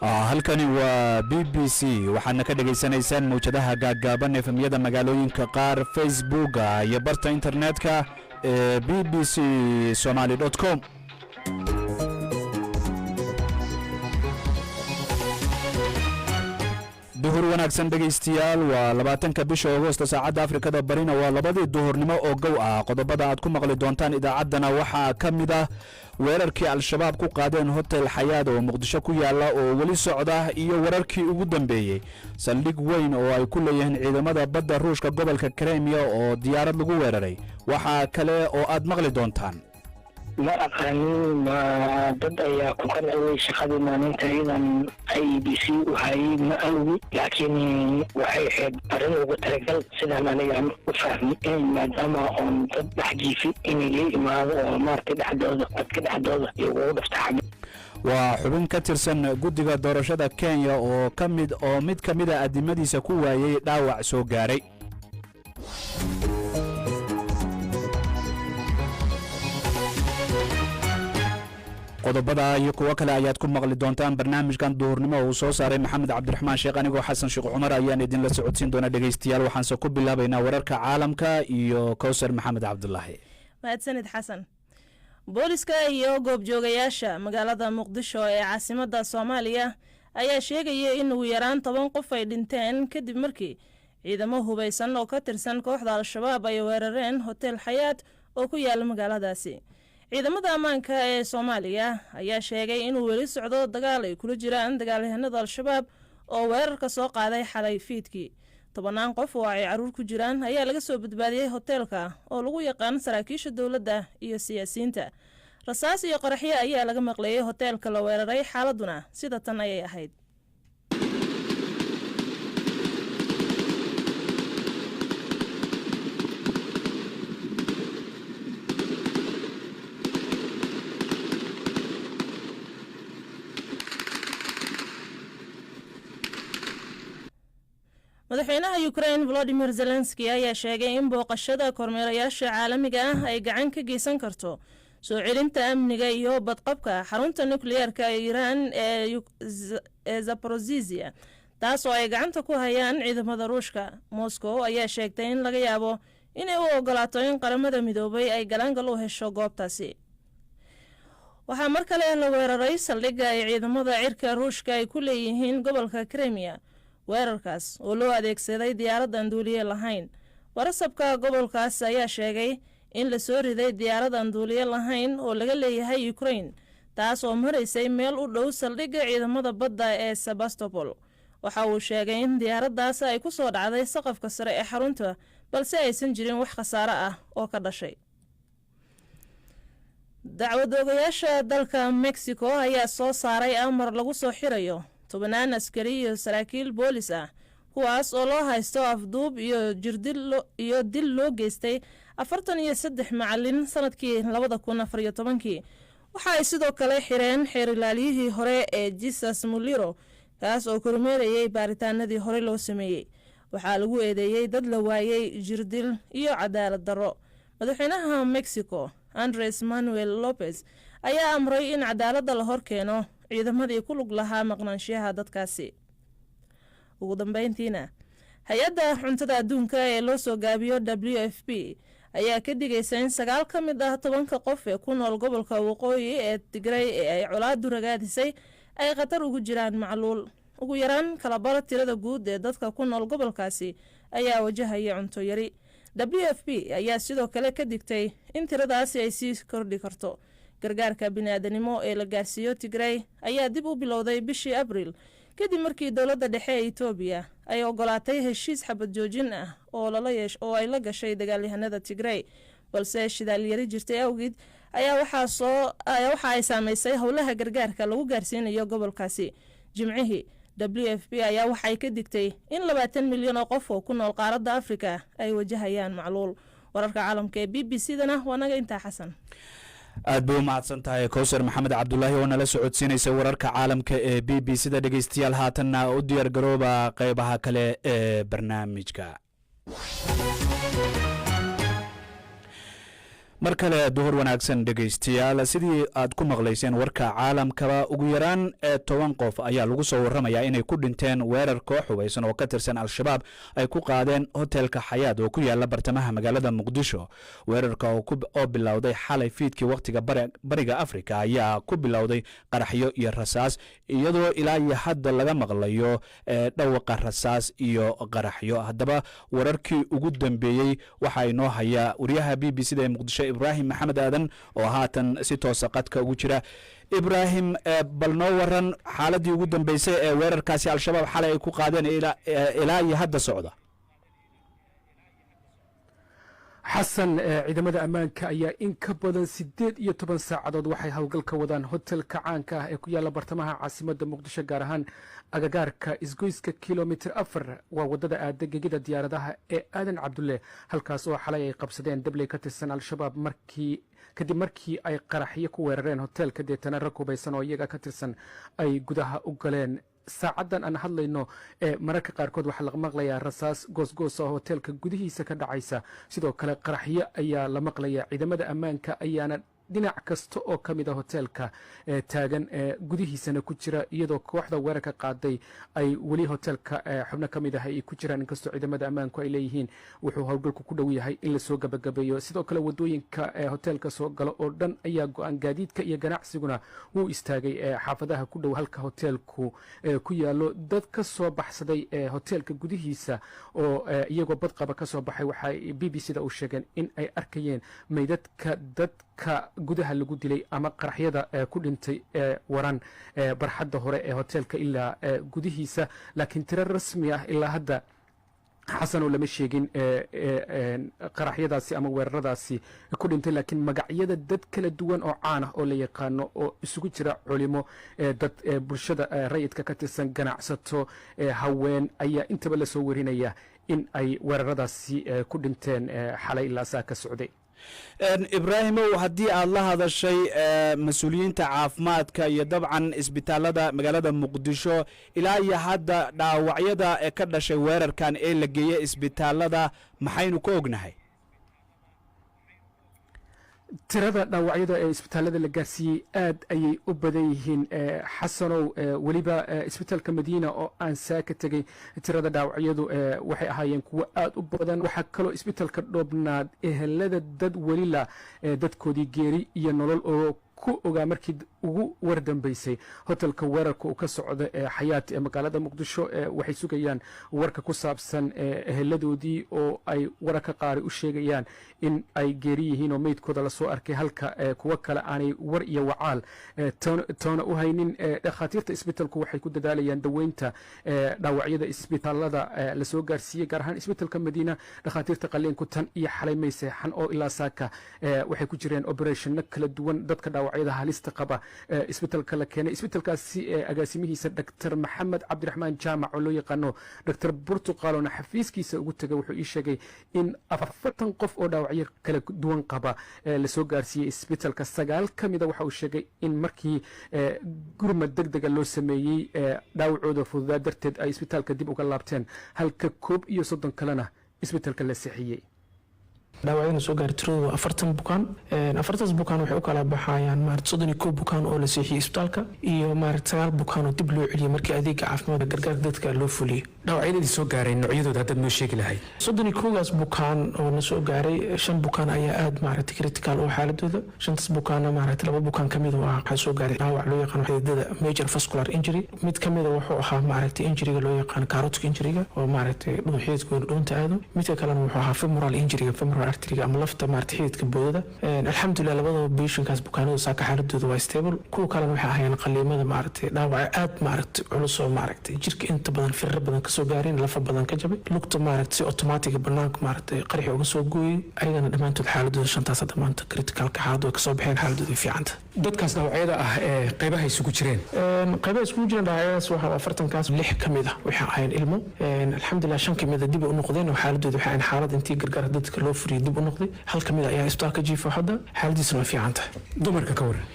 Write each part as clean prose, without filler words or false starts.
halkani waa BBC waxaana ka dhageysanaysaan mowjadaha gaagaaban efemyada magaalooyinka qaar Facebook iyo barta internetka ee bbcsomali.com. duhur wanaagsan dhageystayaal waa 20ka bisha Agoosto saacada Afrikada barina waa 2 duhurnimo oo gow ah. qodobada aad ku maqli doontaan idaacaddana waxaa kamid ah weerarkii al-shabaab ku qaadeen hotel Xayaad oo Muqdisho ku yaala oo wali socda iyo wararkii ugu dambeeyay saldhig weyn oo ay ku leeyihiin ciidamada badda Ruushka gobolka Crimea oo diyaarad lagu weeraray. waxaa kale oo aad maqli doontaan ma aqaanin ma dad ayaa ku qanciyay shaqadii maalinta idan IBC u hayay ma awgi laakiin waxay ahayd arrin ugu talagal sidaan aniga u fahmay maadaama on dad dhaxjiifi inay la imaado oo maartay dhexdooda iyo ugu dhaftaxay. waa xubin ka tirsan guddiga doorashada Kenya oo mid ka mid ah adimadiisa ku waayay dhaawac soo gaaray. qodobada iyo kuwa kale ayaad ku maqli doontaan barnaamijkan duhurnimo oo soo saaray Maxamed Cabdiraxmaan Sheekh anigoo Xasan Sheekh Cumar ayaan idin la socodsiin doona dhageystayaal. waxaan soo ku bilaabaynaa wararka caalamka iyo Kowsar Maxamed Cabdullaahi. mahadsanid xasan. booliska iyo goobjoogayaasha magaalada Muqdisho ee caasimadda Soomaaliya ayaa sheegay in ugu yaraan 10 qof ay dhinteen kadib markii ciidamo hubeysan oo ka tirsan kooxda al-shabaab ay weerareen hotel Xayaad oo ku yaala magaaladaasi. ciidamada ammaanka ee Soomaaliya ayaa sheegay inuu weli socdo dagaal ay kula jiraan dagaalyahanada al-shabaab oo weerarka soo qaaday xalay fiidkii. 10 qof oo ay caruur ku jiraan ayaa laga soo badbaadiyay hotelka oo lagu yaqaan saraakiisha dawladda iyo siyaasiyiinta. rasaas iyo qaraxyo ayaa laga maqlayay hotelka la weeraray. xaaladuna sida tan ayay ahayd. madaxweynaha Ukraine Volodymyr Zelensky ayaa sheegay in booqashada kormeerayaasha caalamiga ah ay gacan ka geysan karto soo celinta amniga iyo badqabka xarunta nukliyeerka ee Iran ee Zaporozhye taas oo ay gacanta ku hayaan ciidamada Ruushka. Moscow ayaa sheegtay in laga yaabo inay u ogolaato in qaramada midoobay ay galaangal u hesho goobtaasi. waxaa mar kale la weeraray saldhigga ay ciidamada cirka Ruushka ay ku leeyihiin gobolka Crimea. weerarkaas oo loo adeegsaday diyaaradan duuliye lahayn. warasabka gobolkaas ayaa sheegay in la soo riday diyaaradan duuliye lahayn oo laga leeyahay Ukraine taas oo maraysay meel u dhow saldhigga ciidamada badda ee Sebastopol. waxa uu sheegay in diyaaradaas ay ku soo dhacday saqafka sare ee xarunta balse aysan jirin wax khasaare ah oo ka dhashay. dacwad-oogayaasha dalka Mexico ayaa soo saaray amar lagu soo xirayo 10 askari iyo saraakiil boolis ah kuwaas oo loo haysto afduub iyo dil loo geystay 43 macallin sanadkii 2014. waxa ay sidoo kale xireen xeer ilaaliyihii hore ee Jesus Muliro kaas oo kormeerayay baaritaanadii hore loo sameeyay. waxaa lagu eedeeyay dad la waayay jirdil iyo cadaalad darro. madaxweynaha Mexico Andrés Manuel López ayaa amray in cadaaladda la hor keeno ciidamadii ku lug lahaa maqnaanshiyaha dadkaasi. ugu dambeyntiina hay-adda cuntada adduunka ee loo soo gaabiyo WFP ayaa ka digaysa in 9 ka mid ah 10 qof ee ku nool gobolka waqooyi ee Tigray ee ay colaadu ragaadisay ay khatar ugu jiraan macluul. ugu yaraan kala bar tirada guud ee dadka ku nool gobolkaasi ayaa wajahaya cunto yari. WFP ayaa sidoo kale ka digtay in tiradaasi ay sii kordhi karto. gargaarka bini'aadanimo ee la gaarsiiyo Tigray ayaa dib u bilowday bishii Abriil kadib markii dawladda dhexe ee Itoobiya ay ogolaatay heshiis xabad joojin ah oo ay la gashay dagaalyahanada Tigray balse shidaal yari jirtay awgeed ayaa waxa ay saameysay howlaha gargaarka lagu gaarsiinayo gobolkaasi. jimcihii WFP ayaa waxay ka digtay in 20 milyan oo qof oo ku nool qaaradda Afrika ay wajahayaan macluul. wararka caalamka ee BBC-dana waa naga intaa xasan. aad bay u mahadsan tahay Kowsar Maxamed Cabdullaahi oo nala socodsiinaysa wararka caalamka ee BBC-da. dhageystayaal haatanna u diyaar garooba qaybaha kale ee barnaamijka. mar kale duhur wanaagsan dhegaystayaal sidii aad ku maqlayseen warka caalamkaba ugu yaraan 10 qof ayaa lagu soo waramayaa inay ku dhinteen weerar koox hubeysan oo ka tirsan al-shabaab ay ku qaadeen hotelka xayaad oo ku yaala bartamaha magaalada muqdisho weerarka oo bilowday xalay fiidkii waqtiga bariga afrika ayaa ku bilowday qaraxyo iyo rasaas iyadoo ilaa iyo hadda laga maqlayo dhawaqa rasaas iyo qaraxyo haddaba wararkii ugu dambeeyey waxaa inoo haya wariyaha BBC da muqdisho ibrahim maxamed aadan oo haatan si toosa qadka ugu jira ibrahim bal noo waran xaaladii ugu dambeysay ee weerarkaasi al-shabaab xalay ay ku qaadeen ilaa iyo hadda socda xasan ciidamada ammaanka ayaa in ka badan 18 saacadood waxay howlgal ka wadaan hotelka caanka ah ee ku yaala bartamaha caasimadda muqdisho gaar ahaan agagaarka isgoyska kilomitir 4 waa wadada aada gegida diyaaradaha ee aadan cabdulle halkaas oo xalay ay qabsadeen dabley ka tirsan al-shabaab kadib markii ay qaraxyo ku weerareen hotelka deetana rag hubeysan oo iyaga ka tirsan ay gudaha u galeen saacadan aan hadlayno mararka qaarkood waxaa la maqlayaa rasaas goosgoos oo hotelka gudihiisa ka dhacaysa sidoo kale qaraxyo ayaa la maqlayaa ciidamada ammaanka ayaana dhinac kasta oo ka mid a hotelka taagan gudihiisana ku jira iyadoo kooxda weerarka qaaday ay weli hotelka xubno ka mid ah ay ku jiraan inkastoo ciidamada ammaanku ay leeyihiin wuxuu howlgalku ku dhow yahay in lasoo gabagabeeyo sidoo kale wadooyinka hotelka soo galo oo dhan ayaa go-aan gaadiidka iyo ganacsiguna wuu istaagay xaafadaha ku dhow halka hotelku ku yaalo dad ka soo baxsaday hotelka gudihiisa oo iyagoo badqaba ka soo baxay waxay BBC da u sheegeen in ay arkayeen meydadka dadka gudaha lagu dilay ama qaraxyada ku dhintay waran barxadda hore ee hotelka ilaa gudihiisa laakiin tiro rasmi ah ilaa hadda xasanoo lama sheegin qaraxyadaasi ama weeraradaasi ku dhintay laakiin magacyada dad kala duwan oo caan ah oo la yaqaano oo isugu jira culimo dad bulshada rayidka ka tirsan ganacsato haween ayaa intaba la soo warinaya in ay weeraradaasi ku dhinteen xalay ilaa saa ka socday ibraahimow haddii aad la hadashay mas-uuliyiinta caafimaadka iyo dabcan isbitaalada magaalada muqdisho ilaa iyo hadda dhaawacyada ee ka dhashay weerarkan ee la geeyey isbitaalada maxaynu ka ognahay tirada dhaawacyada ee isbitaalada la gaarsiiyey aad ayay u badan yihiin xasanow weliba isbitaalka madiina oo aan saa ka tegey tirada dhaawacyadu waxay ahaayeen kuwo aad u badan waxaa kaloo isbitaalka dhoobnaad ehelada dad welila dadkoodii geeri iyo nolol oo ku ogaa markii ugu wardambeysay hotelka weerarka uu ka socda xayaat ee magaalada muqdisho waxay sugayaan warka ku saabsan eheladoodii oo ay wararka qaari u sheegayaan in ay geeri yihiin oo meydkooda lasoo arkay halka kuwo kale aanay war iyo wacaal toona u haynin dhakhaatiirta isbitaalku waxay ku dadaalayaan daweynta dhaawacyada isbitaalada lasoo gaarsiiyey gaar ahaan isbitaalka madiina dhakhaatiirta qaliinku tan iyo xalay may seexan oo ilaa saaka waxay ku jireen operationna kala duwan dadka dhaawacyada halista qaba isbitaalka la keenay isbitaalkaasi agaasimihiisa dr maxamed cabdiraxmaan jaamac oo loo yaqaano dr burtuqaalona xafiiskiisa ugu tegay wuxuu ii sheegay in 40 qof oo dhaawacyo kala duwan qaba lasoo gaarsiiyey isbitaalka 9 ka mida waxa uu sheegay in markii gurmad degdega loo sameeyey dhaawacooda fududaa darteed ay isbitaalka dib uga laabteen halka 31 kalena isbitaalka la seexiyey dhaawacayna soo gaaray tiradooda 40 bukaan 40 bukaan waxay u kala baxayaan maarta 31 bukaan oo la seexiyay isbitaalka iyo maarta 9 bukaan oo dib loo celiyay markii adeega caafimaadka gargaar dadka loo fuliyay dhaawacyadii soo gaaray noocyadooda hadda noo sheegi lahayd 31gaas bukaan oo na soo gaaray 5 bukaan ayaa aad maarta critical oo xaaladooda 5 bukaan maarta 2 bukaan kamid ah waxa soo gaaray dhaawac loo yaqaan xididada major vascular injury mid kamid ah wuxuu ahaa maarta injury loo yaqaan carotid injury oo maarta dhuuxeedku dhunta aado mid kale wuxuu ahaa femoral injury femoral artery ama lafta maarta xididka boodada alxamdulillah labada patientkaas bukaanada saaka xaaladooda waa stable kuwa kale waxay ahaayeen qaliimada maarta dhaawac aad maarta culus oo maarta jirka inta badan firar badan ka soo gaareen lafa badan ka jabay lugta maarta si automatic banaanka maarta qarxi uga soo gooyay ayagana dhamaantood xaaladooda shantaas maanta critical ka xaaladooda ka soo baxeen xaaladooda fiicanta dadkaas dhaawacyada ah ee qaybaha isugu jireen dhaawacyadaas waxa 40kaas 6 kamid ah waxa ahayn ilmo alxamdulillah 5 kamid ah dib u noqdeen oo xaaladooda waxa ay xaalad intii gargaar dadka loo furiyay dib u noqday hal kamid ah ayaa isbitaalka jiifo hadda xaaladiisuna waa fiicanta dumarka ka waran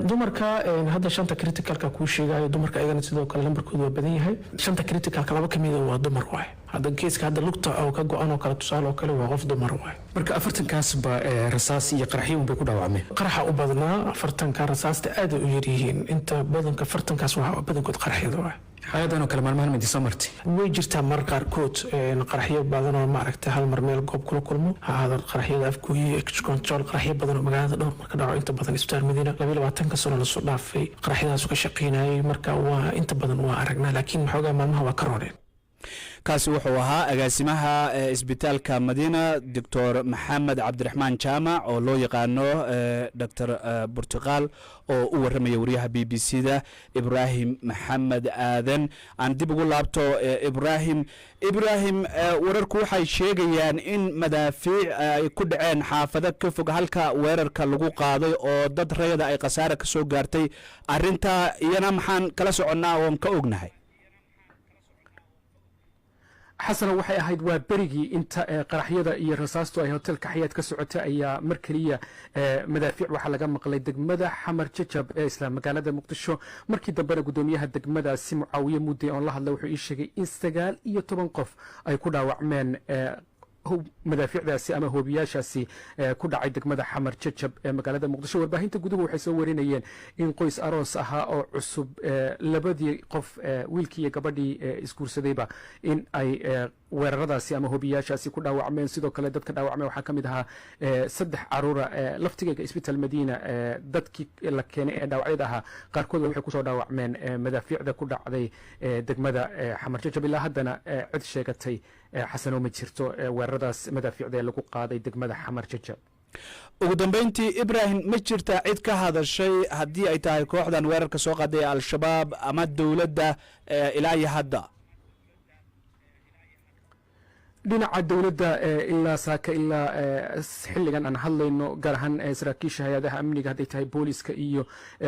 dumarka hadda shanta criticalka ku sheegayo dumarka ayagana sidoo kale lambarkoodu waa badan yahay shanta criticalka laba kamid ah waa dumar waay hadda keeska hadda lugta oo ka go'an oo kale tusaale oo kale waa qof dumar waay marka 40kaas ba rasaas iyo qaraxyo bay ku dhaawacmeen qaraxa u badnaa 40ka rasaasta aad u yar yihiin inta badanka 40kaas waa badankood qaraxyada waay xaaladdan oo kale maalmahan mid samarti way jirtaa mar qaarkood qaraxyo badan oo maaragtay hal mar meel goob kula kulmo hada qaraxyada afkuuyi control qaraxyo badan oo magaalada dhowr marka dhaco inta badan isbitaal Madiina 22 sano la soo dhaafay qaraxyadaas ka shaqeynayay marka waa inta badan waa aragnaa laakiin maxoogaa maalmaha waa ka rooneen kaasi wuxuu ahaa agaasimaha isbitaalka Madiina Dr. Maxamed Cabdiraxmaan Jaamac oo loo yaqaano Dr. Burtuqaal oo u waramaya wariyaha BBC-da Ibrahim Maxamed Aadan aan dib ugu laabto Ibrahim wararku waxay sheegayaan in madaafiic ay ku dhaceen xaafado ka fog halka weerarka lagu qaaday oo dad rayada ay qasaare ka soo gaartay arinta iyana maxaan kala soconnaa oo ka ognahay xasan waxay ahayd waa berigii inta qaraxyada iyo rasaastu ay hotelka xayaad ka socotay ayaa mar kaliya madaafiic waxa laga maqlay degmada Xamar Jajab ee isla magaalada Muqdisho markii dambena gudoomiyaha degmadaasi Mucaawiye Mudee oo la hadlay wuxuu ii sheegay in 19 qof ay ku dhaawacmeen madaafiicdaasi ama hoobiyaashaasi ku dhacay degmada Xamar Jajab ee magaalada Muqdisho warbaahinta guduhu waxay soo warinayeen in qoys aroos ahaa oo cusub labadii qof wiilkii iyo gabadhii isguursadayba in ay weeraradaasi ama hoobiyaashaasi ku dhaawacmeen sidoo kale dadka dhaawacmay waxaa ka mid ahaa 3 caruura laftigeega isbitaal Madiina dadkii la keenay ee dhaawacyada ahaa qaarkood waxay ku soo dhaawacmeen madaafiicda ku dhacday degmada Xamar Jajab ilaa haddana cid sheegatay xasano ma jirto weeraradaas madaafiicda lagu qaaday degmada Xamar Jajab ugu dambeyntii Ibrahim ma jirta cid ka hadashay haddii ay tahay kooxdan weerarka soo qaaday al-shabaab ama dawladda ilaa iyo hadda dhinaca dawladda ilaa saaka ilaa xilligan aan hadlayno gaar ahaan saraakiisha hay'adaha amniga haday tahay booliska iyo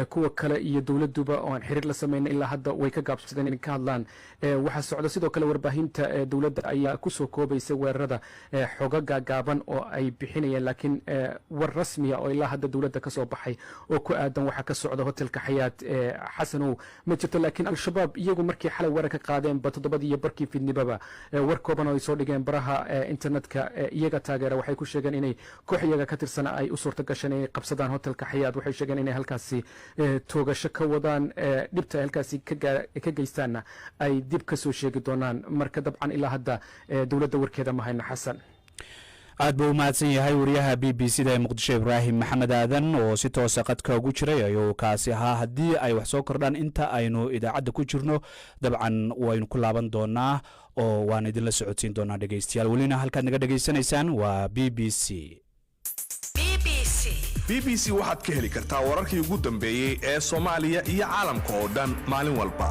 kuwa kale iyo dawladuba oo aan xiriir la sameeyay ilaa hadda way ka gaabsadeen in ka hadlaan waxa socdo sidoo kale warbaahinta dawladda ayaa ku soo koobaysa weerarada xogaga gaaban oo ay bixinayaan laakiin war rasmi ah oo ilaa hadda dawladda ka soo baxay oo ku aadan waxa ka socdo hotelka xayaat xasanow ma jirto laakiin al-shabaab iyagu markii xalay weerar ka qaadeen ba 7 iyo barkii fidnibaba war kooban oo ay soo dhigeen baraha internetka iyaga taageera waxay ku sheegeen inay koox iyaga ka tirsan ay u suurta gashaan inay qabsadaan hotelka xayaat waxay sheegeen inay halkaasi toogasho ka wadaan dhibta halkaasi ka geystaana ay dib ka soo sheegi doonaan marka dabcan ilaa hadda dawladda warkeeda ma hayna xasan aad buu mahadsan yahay wariyaha BBC-da ee Muqdisho Ibrahim Maxamed Aadan oo si toos ah qadka ugu jiray ayuu kaasi ahaa haddii ay wax soo kordhaan inta aynu idaacadda ku jirno dabcan waynu ku laaban doonaa oo waan idinla socodsiin doonaa dhegeystayaal welina halkaad naga dhegeysanaysaan waa BBC waxaad ka heli kartaa wararkii ugu dambeeyey ee Soomaaliya iyo caalamka oo dhan maalin walba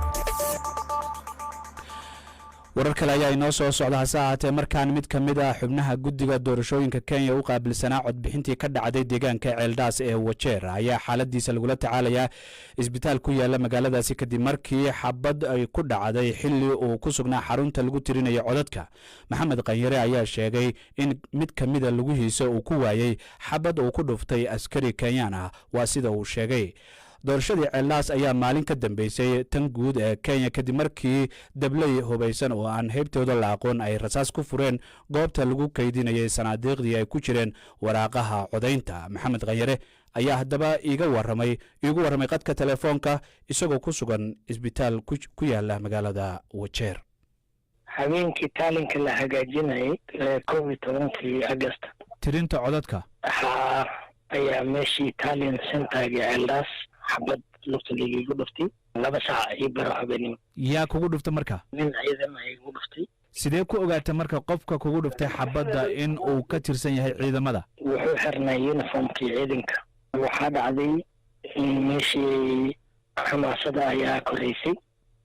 warar kale ayaa inoo soo socda hase ahaatee markaan mid ka mid ah xubnaha guddiga doorashooyinka Kenya u qaabilsanaa codbixintii ka dhacday deegaanka Ceeldaas ee Wajeer ayaa xaaladiisa lagula tacaalayaa isbitaal ku yaala magaaladaasi kadib markii xabad ay ku dhacday xilli uu ku sugnaa xarunta lagu tirinayo codadka Maxamed Qanyare ayaa sheegay in mid ka mid ah lugihiisa uu ku waayay xabad uu ku dhuftay askari Kenyan ah waa sida uu sheegay doorashadii Ceeldaas ayaa maalin ka dambeysay tan guud ee Kenya kadib markii dablay hubaysan oo aan heybtooda la aqoon ay rasaas ku fureen goobta lagu kaydinayay sanaadiiqdii ay ku jireen waraaqaha codaynta Maxamed Qanyare ayaa haddaba iigu waramay qadka telefoonka isagoo ku sugan isbitaal ku yaala magaalada Wajeer habeenkii taalinka la hagaajinayay 12 August tirinta codadka ayaa meeshii taalin centerga Ceeldaas xabad lugta liigu dhuftay 2 saac iyo bar habeenimo yaa kugu dhuftay marka nin ciidan ay igu dhuftay sidee ku ogaatay marka qofka kugu dhuftay xabadda in uu ka tirsan yahay ciidamada wuxuu xirnay uniformkii ciidanka waxaa dhacday in meeshii xamaasada ayaa koreysay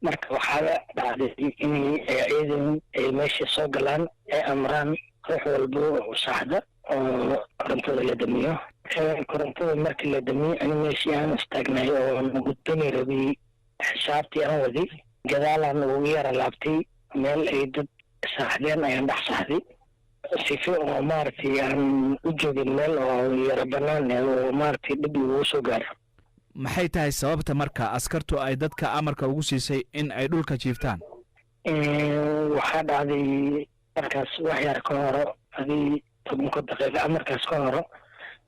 marka waxaa dhacday in ciidan ay meeshii soo galaan ay amraan ruux walba u saxda oo korontada la damiyo korontada markii la damiyay ani meeshii aan istaagnay oo gudbani rabay xisaabtii aan waday gadaalaan ugu yara laabtay meel ay dad saaxdeen ayaan dhex saxday sife oo maaragtay aan u joogin meel oo yara bannaan oo maaragtay dhib ugu soo gaaro maxay tahay sababta marka askartu ay dadka amarka ugu siisay in ay dhulka jiiftaan waxaa dhacday markaas wax yar ka horo adii 10 daqiiqo markaas ka horo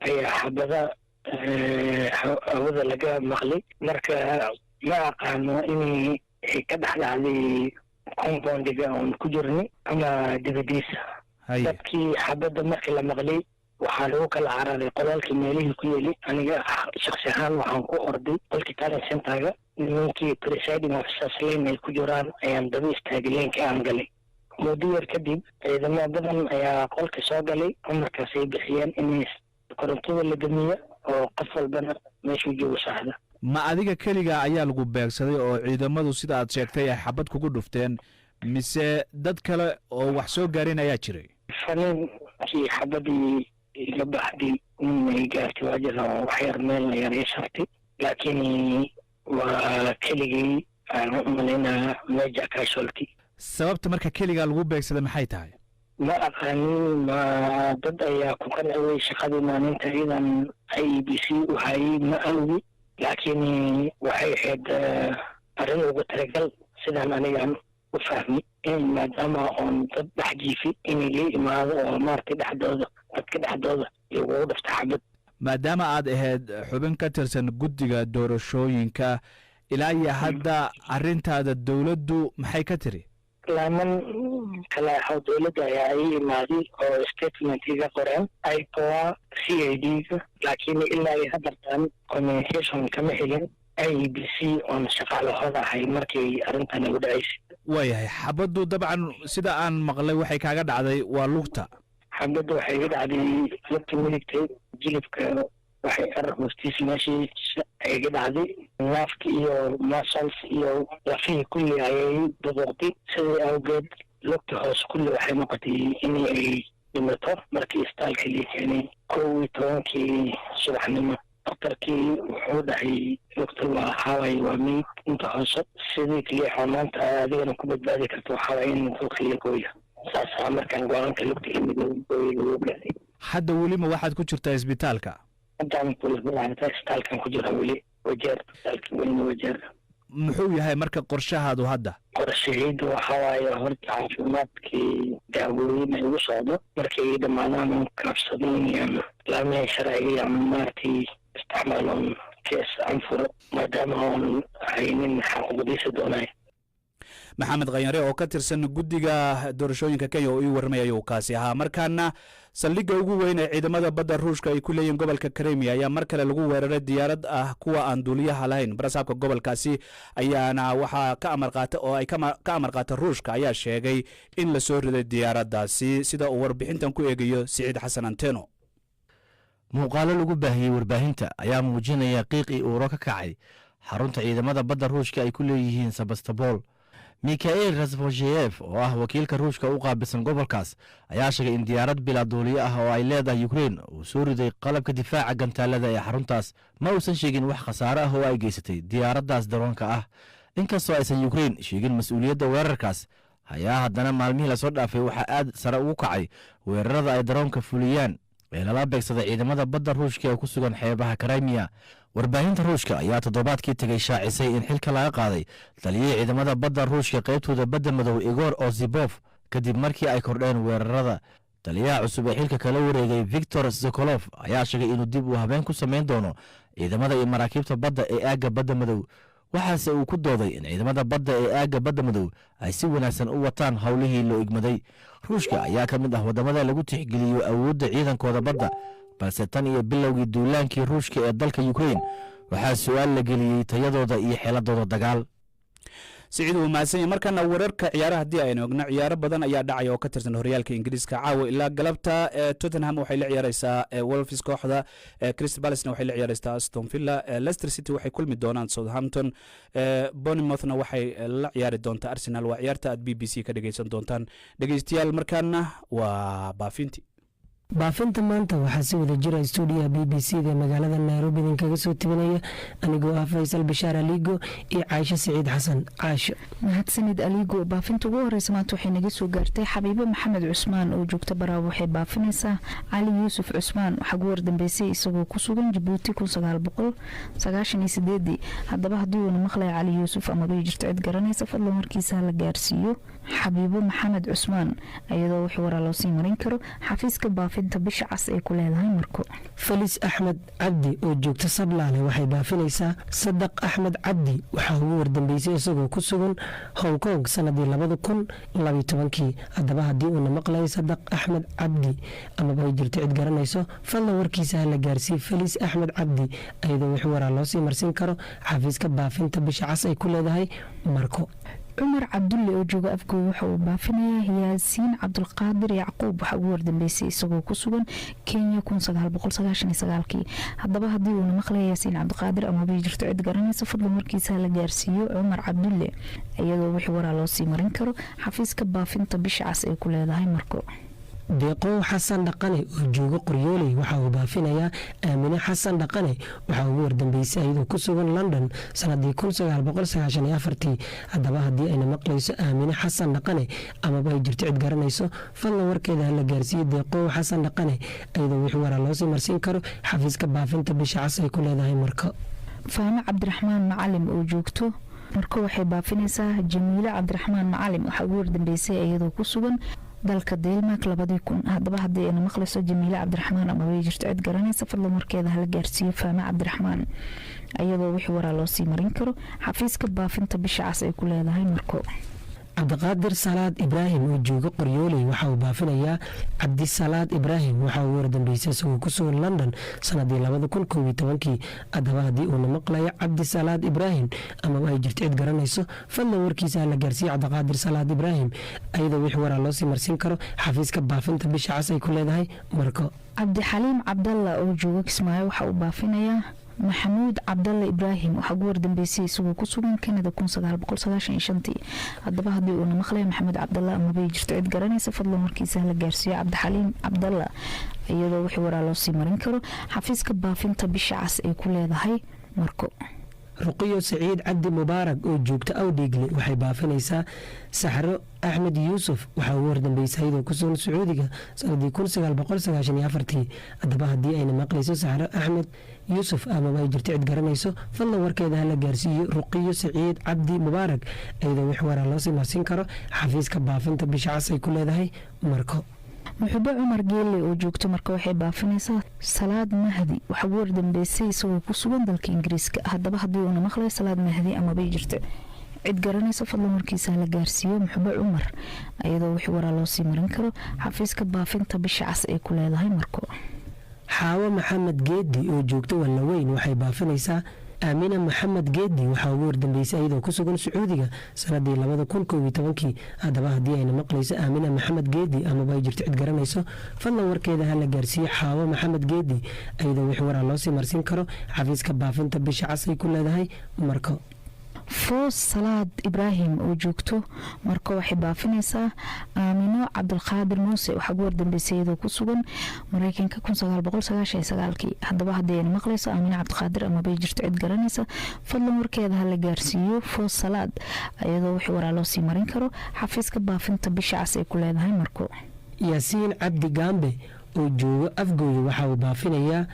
ayaa xabada hawada laga maqlay marka ma aqaano inay ka dhaxdhacday compoundiga oon ku jirnay ama dibadiisa dadkii xabada markii la maqlay waxaa lagu kala cararay qolaalkii meelihii ku yeeli aniga shakhsi ahaan waxaan ku orday qolkii talent centerga nimankii presiding officers lane ay ku jiraan ayaan daba istaagay leenkii aan galay muddo yar kadib ciidamo badan ayaa qolka soo galay markaas ay bixiyeen in korontada la gamiyo oo qof walbana meeshuu joogo saxda ma adiga keliga ayaa lagu beegsaday oo ciidamadu sida aad sheegtay ay xabad kugu dhufteen mise dad kale oo wax soo gaarin ayaa jiray faninkii xabadii iga baxday inay gaartay waa jira wax yar meel yar ii shartay laakiin waa keligii aan u malaynaa major casualty sababta marka keligaa lagu beegsaday maxay tahay ma aqaanin ma dad ayaa ku qanciyay shaqadii maalinta iyadan IEBC u hayay ma awgi laakiin waxay ahayd arrin ugu talagal sidaan anigaan u fahmay in maadaama oon dad dhex jiifay inay la imaado oo maartay dadka dhexdooda lagu dhafta xabad maadaama aad ahayd xubin ka tirsan guddiga doorashooyinka ilaa iyo hadda arrintaada dowladdu maxay ka tiri laaman kala ahaw dowladda ayaa ii imaaday oo statement iga qoreen IPOA CID-ga laakiin ilaa ay hadartaan communication kama helin IEBC oon shaqaalahooda ahay markii arrintan ugu dhacaysay waayahay xabaddu dabcan sida aan maqlay waxay kaaga dhacday waa lugta xabaddu waxay iga dhacday lugta midigtay jilibka waxay hoostiisa meeshii ay iga dhacday naafka iyo muscles iyo lafihii kulli ayay duduuqday sidai awgeed lugta hoose kulli waxay noqotay in ay dhimato markii istaalka lii keenay 11 subaxnimo daktarkii wuxuu dhahay lugta waa xaway waa meyd inta hoose sidii kaliya maanta adigana ku badbaadi karto waxaa in lugta la gooyo saasaa markaan go-aanka lugta la midooy lagu gaaday hadda welima waxaad ku jirtaa isbitaalka haddaan isbitaalkan ku jira weli wajeer isbitaalka welina wajeer muxuu yahay marka qorshahaadu hadda qorshahaydu waxaa waaye horta caafimaadkii daawooyin ay ugu socdo markay ay dhammaadaan oon kaabsadeen laamaha sharciga ama maaragtay isticmaaloon kees aan furo maadaama oon haynin xaquuqdiisa doonay maxamed khayare oo ka tirsan guddiga doorashooyinka kenya oo ii warramay ayuu kaasi ahaa markaana saldhigga ugu weyn ee ciidamada badda ruushka ay ku leeyihiin gobolka Crimea ayaa mar kale lagu weeraray diyaarad ah kuwa aan duuliyaha lahayn barasaabka gobolkaasi ayaana waxaa ka amar qaata oo ay ka amar qaata ruushka ayaa sheegay in la soo riday diyaaraddaasi sida uu warbixintan ku eegayo Siciid Xasan Anteno muuqaalo lagu baahiyey warbaahinta ayaa muujinaya qiiqii uuro ka kacay xarunta ciidamada badda ruushka ay ku leeyihiin Sebastopol Mikhail Razvozheyev oo ah wakiilka ruushka u qaabilsan gobolkaas ayaa sheegay in diyaarad bilaa duuliye ah oo ay leedahay Ukraine uu soo riday qalabka difaaca gantaalada ee xaruntaas ma uusan sheegin wax khasaare ah oo ay geysatay diyaaraddaas daroonka ah inkastoo aysan Ukraine sheegin mas'uuliyadda weerarkaas ayaa haddana maalmihii lasoo dhaafay waxaa aad sare ugu kacay weerarada ay daroonka fuliyaan ee lala beegsaday ciidamada badda ruushka ee ku sugan xeebaha Crimea warbaahinta ruushka ayaa toddobaadkii tagay shaacisay in xilka laga qaaday taliyay ciidamada badda ruushka qaybtooda badda madow Igor Osipov kadib markii ay kordheen weerarada taliyaha cusub ee xilka kala wareegay Viktor Sokolov ayaa sheegay inuu dib u habeen ku sameyn doono ciidamada iyo maraakiibta badda ee aagga badda madow waxaase uu ku dooday in ciidamada badda ee aagga badda madow ay si wanaagsan u wataan howlihii loo igmaday ruushka ayaa ka mid ah wadamada lagu tixgeliyo awoodda ciidankooda badda balse tan iyo bilowgii duulaankii ruushka ee dalka Ukraine waxaa su'aal la geliyey tayadooda iyo xeeladooda dagaal Siciid uu mahadsan yahay markana wararka ciyaaraha haddii aynu ogna ciyaaro badan ayaa dhacaya oo ka tirsan horyaalka Ingiriiska caawa ilaa galabta Tottenham waxay la ciyaaraysaa Wolves kooxda Crystal Palace waxay la ciyaaraysaa Aston Villa Leicester City waxay kulmi doonaan Southampton Bournemouthna waxay la ciyaari doontaa Arsenal waa ciyaarta aad BBC ka dhageysan doontaan dhageystayaal markana waa baafinti baafinta maanta waxaa si wada jira stuudiyaha b b c da magaalada nairobi idinkaga soo tibinaya anigoo ah faysal bashaar aliigo iyo caasho siciid xasan. caasho mahadsanid aliigo. baafinta ugu horeysa maanta waxay naga soo gaartay xabiibo maxamed cusmaan oo joogta baraabo. waxay baafinaysaa cali yuusuf cusmaan. waxaa ugu wardambeysay isagoo ku sugan jabuuti 1998. haddaba haddii uuna maqlaya cali yuusuf amabay jirto cid garanaysa fadlan warkiisa la gaarsiiyo xabiibo maxamed cusmaan iyadoo wixii waraa loo sii marin karo xafiiska baafinta bisha cas ay ku leedahay marko. falis axmed cabdi oo joogta sablaale waxay baafinaysaa sadaq axmed cabdi. waxaa ugu wardambeysay isagoo ku sugan hong kong sanadii 2012. haddaba haddii uuna maqlayo sadaq axmed cabdi amaba ay jirto cid garanayso fadlan warkiisa hala gaarsiiyo falis axmed cabdi iyadoo wixii waraa loo sii marsin karo xafiiska baafinta bisha cas ay ku leedahay marko. cumar cabdulle oo jooga afgooy waxa uu baafinayaa yaasiin cabdulqaadir yacquub. waxaa ugu wardambeysay isagoo ku sugan kenya 1999. haddaba haddii uuna maqlaya yaasiin cabdiqaadir amabay jirto cid garanaysa fadlan warkiisa la gaarsiiyo cumar cabdulle iyadoo wixii waraa loo sii marin karo xafiiska baafinta bisha cas ay ku leedahay marko. deeqow xasan dhaqane oo jooga qoryooley waxa uu baafinayaa aamine xasan dhaqane. waxaa ugu wardambeysay iyadoo ku sugan london sanadii 1994. haddaba haddii ayna maqlayso aamine xasan dhaqane amaba ay jirto cid garanayso fadlan warkeeda hala gaarsiiyo deeqow xasan dhaqane iyadoo wixii waraa loosii marsiin karo xafiiska baafinta bisha cas ay ku leedahay marko. faamo cabdiraxmaan macalim oo joogto marko waxay baafinaysaa jamiile cabdiraxmaan macalim. waxaa ugu wardambeysay iyadoo ku sugan dalka Denmark 2000. haddaba haddii ayna maqlayso jamiile cabdiraxmaan ama way jirto cid garanaysa fadlan warkeeda hala gaarsiiyo faama cabdiraxmaan iyadoo wixii waraa loo sii marin karo xafiiska baafinta bisha cas ay ku leedahay marko. cabdiqaadir salaad ibraahim oo jooga qoryooley waxa uu baafinayaa cabdisalaad ibraahim. waxaa ugu wardambeysay isagoo ku sugan london sanadii 2011. haddaba haddii uuna maqlayo cabdisalaad ibraahim amaba ay jirto cid garanayso fadlan warkiisa hala gaarsiiyo cabdiqaadir salaad ibraahim iyadoo wixii waraa loo sii marsin karo xafiiska baafinta bisha cas ay ku leedahay marko. cabdixaliim cabdalla oo jooga kismaayo waxa uu baafinayaa maxamuud cabdalle ibraahim. waxaa ugu wardambeysay isagoo ku sugan kanada 1995. haddaba haddii uuna maqlaya maxamuud cabdalla amabay jirto cid garanaysa fadlan warkiisa hala gaarsiiyo cabdixaliim cabdalla iyadoo wixii waraa loo sii marin karo xafiiska baafinta bisha cas ay ku leedahay marko. ruqiyo saciid cabdi mubaarak oo joogta awdhiigle waxay baafinaysaa saxro axmed yuusuf. waxaa ugu wardambeysay iyadoo ku sugan sacuudiga sanadii 1994. haddaba haddii ayna maqlayso saxro axmed yuusuf amaba ay jirto cid garanayso fadlan warkeeda hala gaarsiiyo ruqiyo saciid cabdi mubaarak iyadoo wix waraa loo sii marsin karo xafiiska baafinta bisha cas ay ku leedahay marko. muxubo cumar geelle oo joogto marka waxay baafinaysaa salaad mahdi. waxaa ugu wardambeysay isagoo ku sugan dalka ingiriiska. haddaba haddii uuna maqlayo salaad mahdi amabay jirto cid garanaysa fadlan warkiisa la gaarsiiyo muxubo cumar iyadoo wixii waraa loo sii marin karo xafiiska baafinta bisha cas ay ku leedahay marko. xaawo maxamed geedi oo joogta wallaweyn waxay baafinaysaa aamina maxamed geedi. waxaa ugu wardambeysay iyadoo ku sugan sacuudiga sanadii 2011. haddaba haddii ayna maqlayso aamina maxamed geedi amaba ay jirto cid garanayso fadlan warkeeda hala gaarsiiyo xaawo maxamed geedi iyadoo wixii waraa loo sii marsin karo xafiiska baafinta bisha cas ay ku leedahay marko. foos salaad ibraahim oo joogto marko waxay baafinaysaa aamino cabdulqaadir muuse. waxaa ugu wardambeysay iyadoo ku sugan mareykanka 1999. haddaba haddii ayna maqlayso aamino cabdiqaadir amabay jirto cid garanaysa fadlan warkeeda hala gaarsiiyo foos salaad iyadoo wixii waraa loo sii marin karo xafiiska baafinta bisha cas ay ku leedahay marko. yaasiin cabdi gaambe oo jooga afgooye waxa uu baafinayaa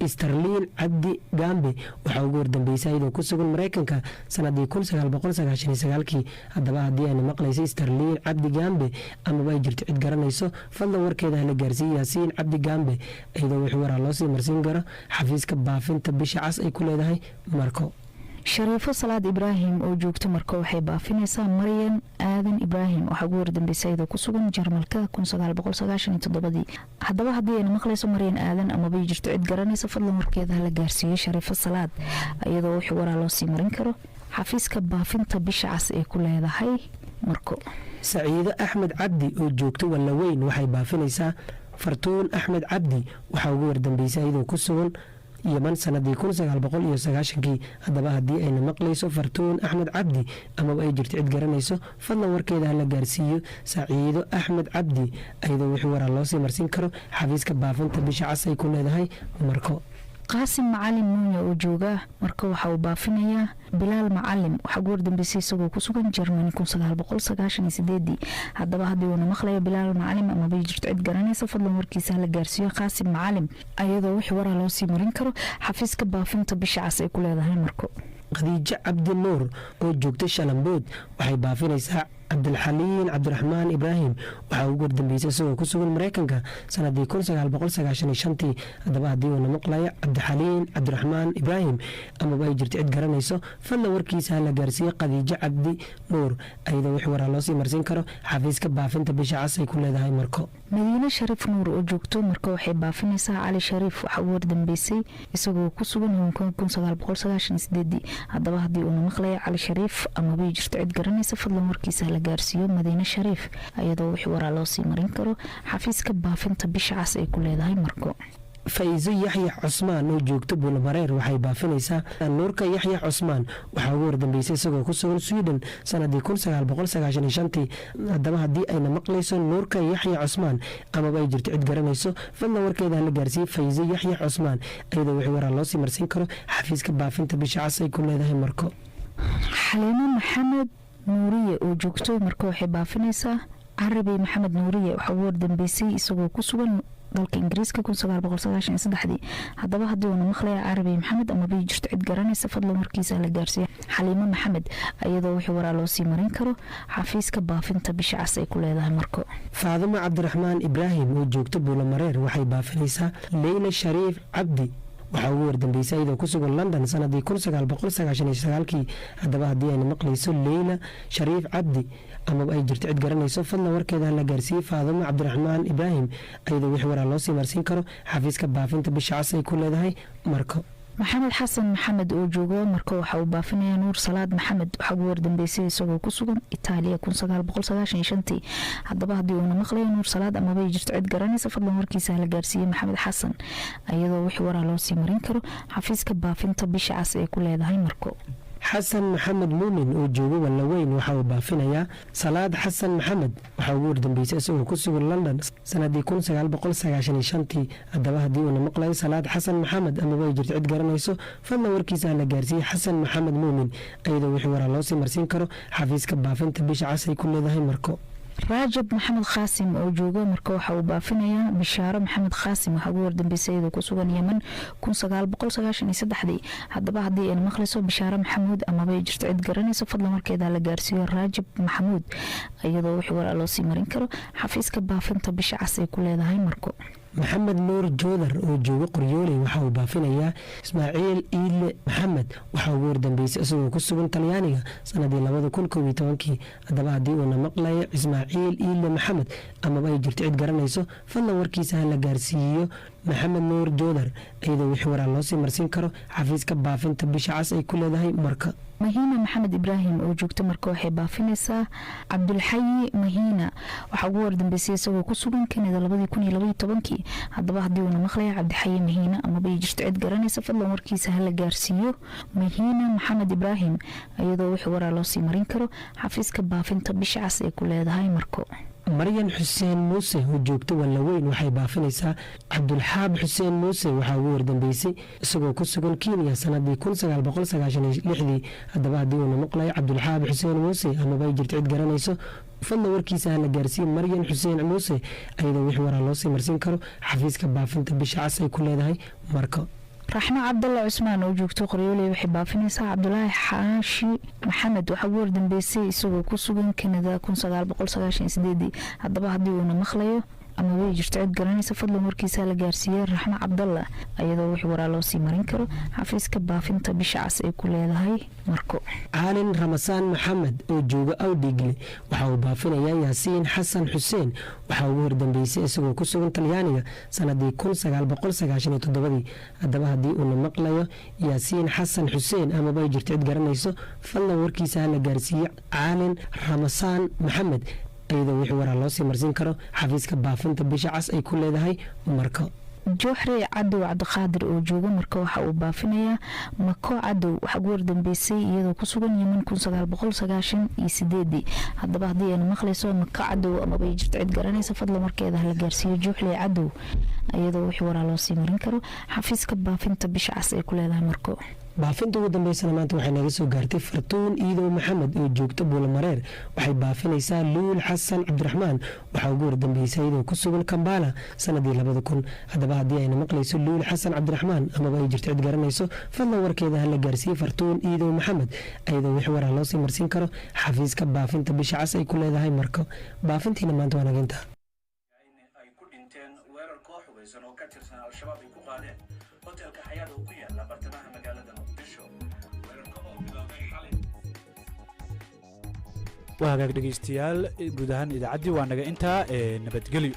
starliin cabdi gaambe. waxaa ugu wardambeysay iyadoo ku sugan mareykanka sanadii 1999. haddaba haddii ayna maqlayso starliin cabdi gaambe amaba ay jirto cid garanayso fadlan warkeeda hala gaarsiiyo yaasiin cabdi gaambe iyadoo wixii waraa loo sii marsiin karo xafiiska baafinta bisha cas ay ku leedahay marko. shariifo salaad ibraahim oo joogto marko waxay baafinaysaa maryan aadan ibraahim. waxaa ugu wardambeysay iyadoo ku sugan jarmalka 1997. haddaba haddii ayna maqlayso maryan aadan amabay jirto cid garanaysa fadlan warkeeda hala gaarsiiyo shariifo salaad iyadoo wixii waraa loo sii marin karo xafiiska baafinta bisha cas ay ku leedahay marko. saciido axmed cabdi oo joogto wallaweyn waxay baafinaysaa fartuun axmed cabdi. waxaa ugu wardambeysay iyadoo ku sugan yeman sanadii kii haddaba haddii ayna maqlayso fartuun axmed cabdi amaba ay jirto cid garanayso fadlan warkeeda hala gaarsiiyo saciido axmed cabdi ayadoo wixii waraa loo sii marsin karo xafiiska baafinta bisha cas ay ku leedahay marko. qaasim macalin nuunya oo jooga marka waxa uu baafinayaa bilaal macalim waxaa ugu wardambeysay isagoo ku sugan Germany 1998 haddaba haddii uuna maqlayo bilaal macalim ama bay jirto cid garanaysa fadlan warkiisa la gaarsiiyo qaasim macalim ayadoo wixii waraa loo sii marin karo xafiiska baafinta bisha cas ay ku leedahay marko. khadiijo cabdi nuur oo joogta shalambood waxay baafinaysaa cabdilxaliin cabdiraxmaan ibraahim waxaa ugu wardambeysay isagoo ku sugan mareykanka sanadii haddaba haddii uuna maqlayo cabdixaliin cabdiraxmaan ibraahim amaba ay jirto cid garanayso fadlan warkiisa la gaarsiiye khadiijo cabdi nuur ayadoo wix waraa loo sii marsin karo xafiiska baafinta bisha cas ay ku leedahay marko. madiine shariif nuur oo joogto marka waxay baafinaysaa cali shariif waxaa ugu wardambeysay isagoo ku sugan Hong Kong 1998 haddaba haddii uuna maqlayo cali shariif amaba jirto cid garanaysa fadlan warkiisa la gaarsiiyo madiine shariif ayadoo wixii waraa loo sii marin karo xafiiska baafinta bisha cas ay ku leedahay marko. faiiso yaxya cusmaan oo joogto buulamareer waxay baafinaysaa nuurka yaxya cusmaan waxaa ugu wardambeysay isagoo ku sugan sweden sanadii haddaba haddii ayna maqlayso nuurka yaxya cusmaan amaba ay jirto cid garanayso fadlan warkeeda la gaarsiiyey faiiso yaxya cusmaan ayadoo wixii waraa loo sii marsin karo xafiiska baafinta bisha cas ay ku leedahay marko. xaliimo maxamed nuuriye oo joogto marka waxay baafinaysaa carabi maxamed nuuriye waxaa ugu wardambeysay isagoo ku sugan dalka ingiriiska 1993 haddaba haddii uuna maqlaya carabi maxamed ama bay jirto cid garanaysa fadlan warkiisa la gaarsiiya xaliimo maxamed ayadoo wixii waraa loo sii marin karo xafiiska baafinta bisha cas ay ku leedahay marko. faadimo cabdiraxmaan ibraahim oo joogto buulamareer waxay baafinaysaa leyla shariif cabdi waxaa ugu wardambeysay iyadoo ku sugan london sanadii haddaba haddii ayna maqlayso leyla shariif cabdi amaba ay jirto cid garanayso fadlan warkeeda la gaarsiiyey faadimo cabdiraxmaan ibraahim ayadoo wixii waraa loo sii marsin karo xafiiska baafinta bisha cas ay ku leedahay marko. maxamed xasan maxamed oo joogo marka waxa uu baafinaya nuur salaad maxamed waxaa ugu wardambeysay isagoo ku sugan Itaaliya 1995 haddaba haddii uuna maqlayo nuur salaad amaba ay jirto cid garanaysa fadlan warkiisa la gaarsiiyey maxamed xasan ayadoo wixii waraa loo sii marin karo xafiiska baafinta bisha cas ay ku leedahay marko. xasan maxamed muumin oo jooga wallaweyn waxa uu baafinayaa salaad xasan maxamed waxaa ugu wardambeysay isagoo ku sugan london sanadii haddaba haddii uuna maqlayo salaad xasan maxamed amaba ay jirto cid garanayso fadlan warkiisa la gaarsiiyey xasan maxamed muumin ayadoo wixii waraa loo sii marsin karo xafiiska baafinta bisha cas ay ku leedahay marko. raajab maxamed khaasim oo jooga marka waxa uu baafinayaa bishaaro maxamed khaasim waxaa ugu wardambeysay iyadoo ku sugan yeman 1993 haddaba haddii ayna maqlayso bishaaro maxamuud amaba ay jirto cid garanayso fadlan warkeeda la gaarsiiyo raajab maxamuud iyadoo wixii waraa loo sii marin karo xafiiska baafinta bisha cas ay ku leedahay marko. maxamed nuur joodar oo jooga qoryooley waxa uu baafinayaa ismaaciil iile maxamed waxaa ugu wardambeysay isagoo ku sugan talyaaniga sanadii haddaba haddii uuna maqlayo ismaaciil iile maxamed amaba ay jirto cid garanayso fadlan warkiisa la gaarsiiyo maxamed nuur joodar iyadoo wixii waraa loo sii marsin karo xafiiska baafinta bisha cas ay ku leedahay marka. mahiina maxamed ibraahim oo joogto marka waxay baafinaysaa cabdulxayi mahiina waxaa ugu wardambeysay isagoo ku sugan Canada 2012 haddaba haddii uuna maqlaya cabdixayi mahiina amaba ay jirto cid garanaysa fadlan warkiisa hala gaarsiiyo mahiina maxamed ibraahim ayadoo wixii waraa loo sii marin karo xafiiska baafinta bisha cas ay ku leedahay marko. maryan xuseen muuse oo joogto wallaweyn waxay baafinaysaa cabdulxaab xuseen muuse waxaa ugu wardambeysay isagoo ku sugan kenya sanadii haddaba haddii uuna maqlayo cabdulxaab xuseen muuse amaba ay jirto cid garanayso fadlan warkiisa la gaarsiiyey maryan xuseen muuse ayadoo wixii waraa loo sii marsin karo xafiiska baafinta bisha cas ay ku leedahay marko. raxmo cabdalla cusmaan oo joogto qoryooley waxay baafinaysaa cabdulaahi xaashi maxamed waxaa ugu wardambeysay isagoo ku sugan Canada 1998 haddaba haddii uuna maqlayo ama way jirto cid garanaysa fadlan warkiisa la gaarsiiyey raxmo cabdalla ayadoo wixii waraa loo sii marin karo xafiiska baafinta bisha cas ay ku leedahay marko. caalin ramasaan maxamed oo jooga awdhigle waxa uu baafinayaa yaasiin xasan xuseen waxaa ugu wardambeysay isagoo ku sugan talyaaniga sanadii haddaba haddii uuna maqlayo yaasiin xasan xuseen amaba ay jirto cid garanayso fadlan warkiisa la gaarsiiyey caalin ramasaan maxamed iyadoo wixii waraa loo sii marsin karo xafiiska baafinta bisha cas ay ku leedahay marko. jooxre cadow cabdiqaadir oo jooga marka waxa uu baafinayaa mako cadow waxa ugu wardambeysay iyadoo ku sugan yemen 1998 haddaba haddii aynu maqlayso mako cadow amaba ay jirto cid garanaysa fadla markeeda hala gaarsiiyo jooxle cadow iyadoo wixii waraa loo sii marin karo xafiiska baafinta bisha cas ay ku leedahay marko baafinta ugu dambeysana maanta waxay naga soo gaartay fartuun iidow maxamed oo joogta buulamareer waxay baafinaysaa luul xasan cabdiraxmaan waxaa ugu wardambeysay iyadoo ku sugan kambala sanadii 2000 haddaba haddii ayna maqlayso luul xasan cabdiraxmaan amaba ay jirto cid garanayso fadlan warkeeda hala gaarsiiyey fartuun iidow maxamed iyadoo wixii waraa loo sii marsiin karo xafiiska baafinta bisha cas ay ku leedahay marko baafintiina maanta waa naga intaa ay ku dhinteen weerar koox hubeysan oo ka tirsan al-shabaab ay ku qaadeen hotelka xayaad oo ku yaala bartamaha magaalada muqdisho weerarka oo bilaabay xalay waa hagaag dhegeystayaal guud ahaan idaacaddii waa naga intaa nabadgelyo